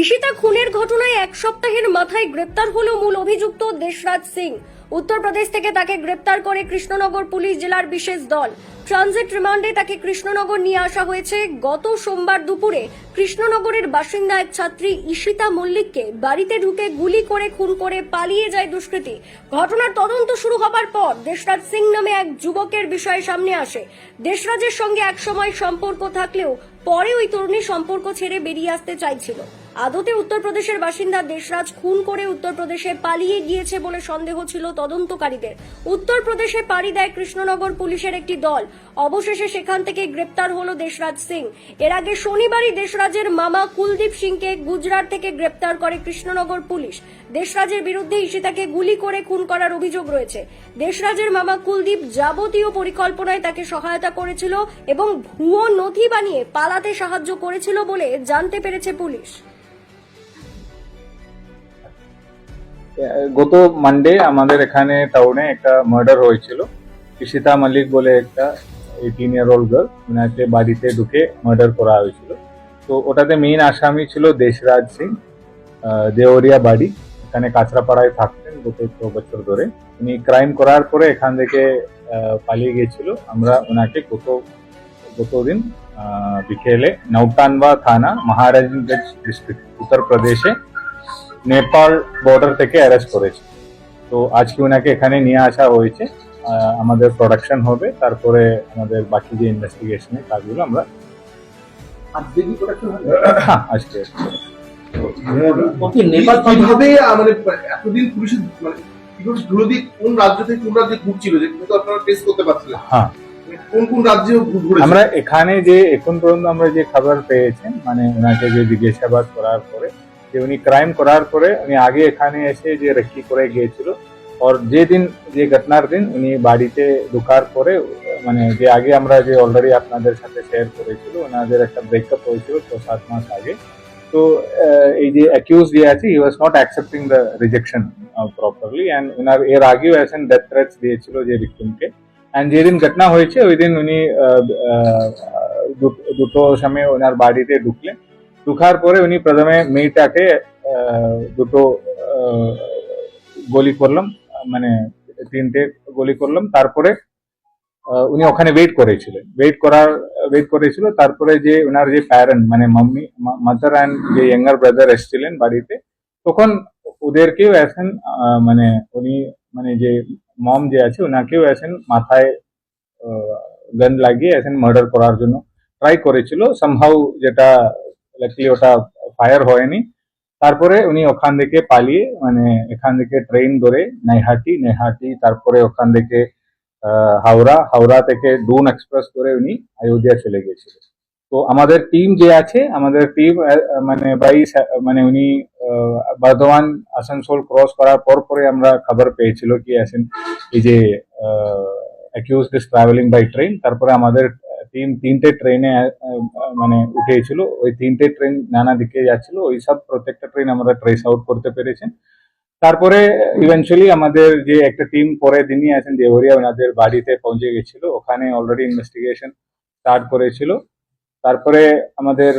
ঈশিতা খুনের ঘটনায় এক সপ্তাহের মাথায় গ্রেপ্তার হলো মূল অভিযুক্ত দেশরাজ সিং। উত্তরপ্রদেশ থেকে তাকে গ্রেপ্তার করে কৃষ্ণনগর পুলিশ জেলার বিশেষ দল। ট্রানজিট রিমান্ডে তাকে কৃষ্ণনগর নিয়ে আসা হয়েছে। গত সোমবার দুপুরে কৃষ্ণনগরের বাসিন্দা এক ছাত্রী ঈশিতা মল্লিককে বাড়িতে ঢুকে গুলি করে খুন করে পালিয়ে যায় দুষ্কৃতী। ঘটনার তদন্ত শুরু হবার পর দেশরাজ সিং নামে এক যুবকের বিষয় সামনে আসে। দেশরাজের সঙ্গে একসময় সম্পর্ক থাকলেও পরে ওই তরুণী সম্পর্ক ছেড়ে বেরিয়ে আসতে চাইছিল। আদতে উত্তরপ্রদেশের বাসিন্দা দেশরাজ খুন করে উত্তরপ্রদেশে পালিয়ে গিয়েছে বলে সন্দেহ ছিল তদন্তকারীদের। উত্তরপ্রদেশে পাড়ি দেয় কৃষ্ণনগর পুলিশের একটি দল। অবশেষে সেখান থেকে গ্রেপ্তার হলো দেশরাজ সিং। এর আগে শনিবারই দেশরাজের মামা কুলদীপ সিংকে গুজরাট থেকে গ্রেপ্তার করে কৃষ্ণনগর পুলিশ। দেশরাজের বিরুদ্ধে ঈশিতাকে গুলি করে খুন করার অভিযোগ রয়েছে। দেশরাজের মামা কুলদীপ যাবতীয় পরিকল্পনায় তাকে সহায়তা করেছিল এবং ভুয়ো নথি বানিয়ে পালাতে সাহায্য করেছিল বলে জানতে পেরেছে পুলিশ। গত মানডে আমাদের এখানে টাউনে একটা মার্ডার হয়েছিল। ঈশিতা মল্লিক বলে একটা 18-year-old গার্ল, ওনাকে বাড়িতে ঢুকে মার্ডার করা হয়েছিল। তো ওটাতে মেইন আসামি ছিল দেশরাজ সিং। দেওরিয়া বাড়ি, এখানে কাঁচরাপাড়ায় থাকতেন গত 6 বছর ধরে। উনি ক্রাইম করার পরে এখান থেকে পালিয়ে গিয়েছিল। আমরা ওনাকে গতদিন বিকেলে নৌটানবা থানা, মহারাজগঞ্জ ডিস্ট্রিক্ট, উত্তরপ্রদেশে নেপাল বর্ডার থেকে অ্যারেস্ট করেছে। তো আজকে ওনাকে এখানে নিয়ে আসা হয়েছে। আমাদের প্রোডাকশন হবে, তারপরে আমাদের বাকি যে ইনভেস্টিগেশনের কাজগুলো আমরা হ্যাঁ আজকে নেপাল কিভাবে মানে এতদিন পুলিশের মানে কিভাবে ঘুরে কোন রাজ্য থেকে কোন রাজ্যে ঘুরছিল যে কিন্তু আপনারা টেস্ট করতে পারছিলেন? হ্যাঁ, কোন কোন রাজ্যে ঘুরেছে? আমরা এখানে যে এখন পর্যন্ত আমরা যে খবর পেয়েছেন, মানে ওনাকে যে জিজ্ঞাসাবাদ করার পরে যে উনি ক্রাইম করার পরে উনি আগে এখানে এসে যে রেকি করে গিয়েছিল, আর যে ঘটনার দিন উনি বাড়িতে ঢোকার পরে মানে যে আগে আমরা যে অলরেডি আপনাদের সাথে শেয়ার করেছিল, ওনাদের একটা ব্রেকআপ হয়েছিল 6-7 মাস আগে। তো এই যে অ্যাকিউজ যে আছে, he was not accepting the rejection properly, and ওনার এর আগেও এসেন ডেথ থ্রেটস দিয়েছিল যে ভিক্টিমকে। অ্যান্ড যেদিন ঘটনা হয়েছে ওই দিন উনি দুটো সময় ওনার বাড়িতে ঢুকলেন। ঢুকার পরে উনি প্রথমে মেয়েটাকে দুটো গুলি করলাম, মানে 3টে গুলি করলাম। তারপরে উনি ওখানে ওয়েট করেছিল। তারপরে যে ওনার যে প্যারেন্ট মানে মাদার অ্যান্ড যে ইয়াঙ্গার ব্রাদার এসেছিলেন বাড়িতে, তখন ওদেরকেও এসেন মানে উনি মানে যে মম যে আছে ওনাকেও এসেন মাথায় গান লাগিয়ে এসেন মার্ডার করার জন্য ট্রাই করেছিল। সামহাউ যেটা লাকলি ওটা ফায়ার হয়নি। তারপরে উনি ওখান থেকে পালিয়ে মানে এখান থেকে ট্রেন ধরে নেহাটি, তারপরে ওখান থেকে হাওড়া থেকে ডুন এক্সপ্রেস করে উনি অযোধ্যা চলে গেছিল। তো আমাদের টিম যে আছে, আমাদের টিম মানে উনি বর্ধমান আসানসোল ক্রস করার পরে আমরা খবর পেয়েছিল কি আছেন এই যে accused is travelling by train. তারপরে আমাদের টিম 3টে ট্রেনে মানে উঠেছিল। ওই 3টে ট্রেন নানা দিকে যাচ্ছিল, ওই সব প্রত্যেকটা ট্রেন আমরা ট্রেস আউট করতে পেরেছেন। তারপরে ইভেন্চুয়ালি আমাদের যে একটা টিম পরের দিনই আছেন দেওরিয়া, ওনাদের বাড়িতে পৌঁছে গেছিল। ওখানে অলরেডি ইনভেস্টিগেশন স্টার্ট করেছিল। তারপরে আমাদের